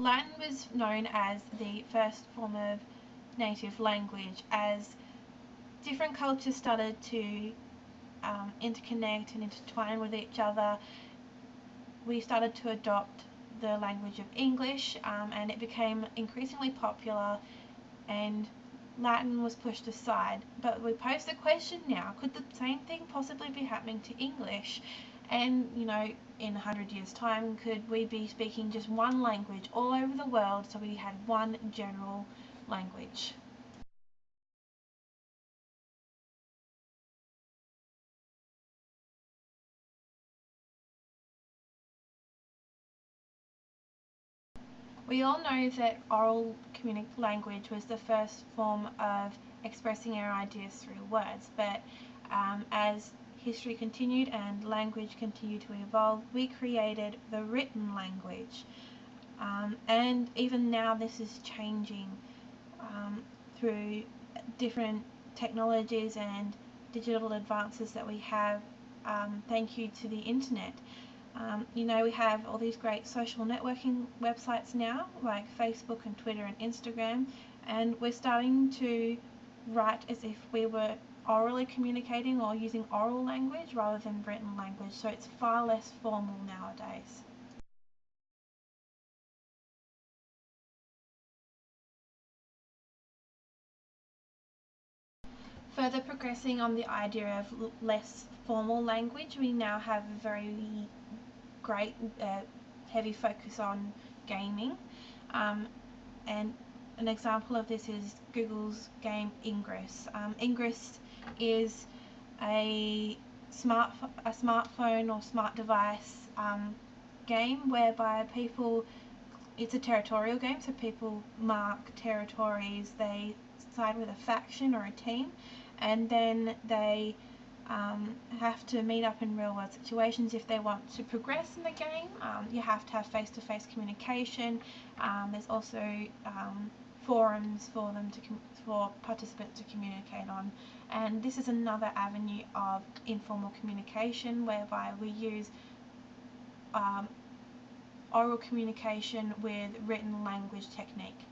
Latin was known as the first form of native language. As different cultures started to interconnect and intertwine with each other, we started to adopt the language of English, and it became increasingly popular, and Latin was pushed aside. But we pose the question now, could the same thing possibly be happening to English? And, you know, in 100 years' time, could we be speaking just one language all over the world, so we had one general language? We all know that oral language was the first form of expressing our ideas through words, but as history continued and language continued to evolve, we created the written language. And even now this is changing through different technologies and digital advances that we have, thank you to the internet. You know, we have all these great social networking websites now, like Facebook and Twitter and Instagram, and we're starting to write as if we were orally communicating or using oral language rather than written language, so it's far less formal nowadays. Further progressing on the idea of less formal language, we now have a very great heavy focus on gaming, and an example of this is Google's game Ingress. Ingress is a smartphone or smart device game whereby it's a territorial game, so people mark territories, they side with a faction or a team, and then they have to meet up in real world situations if they want to progress in the game. You have to have face-to-face communication. There's also forums for them for participants to communicate on, and this is another avenue of informal communication whereby we use oral communication with written language technique.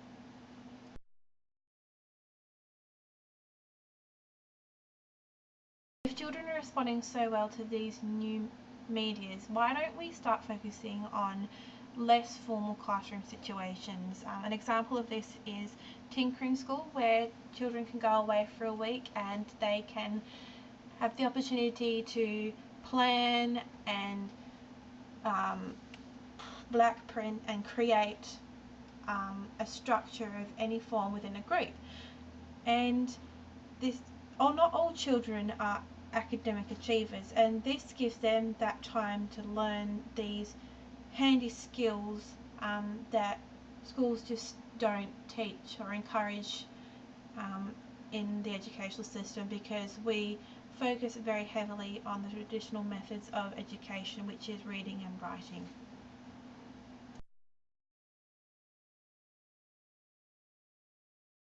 If children are responding so well to these new medias, why don't we start focusing on less formal classroom situations? An example of this is Tinkering School, where children can go away for a week and they can have the opportunity to plan and black print and create a structure of any form within a group. And not all children are academic achievers, and this gives them that time to learn these handy skills that schools just don't teach or encourage in the educational system, because we focus very heavily on the traditional methods of education, which is reading and writing.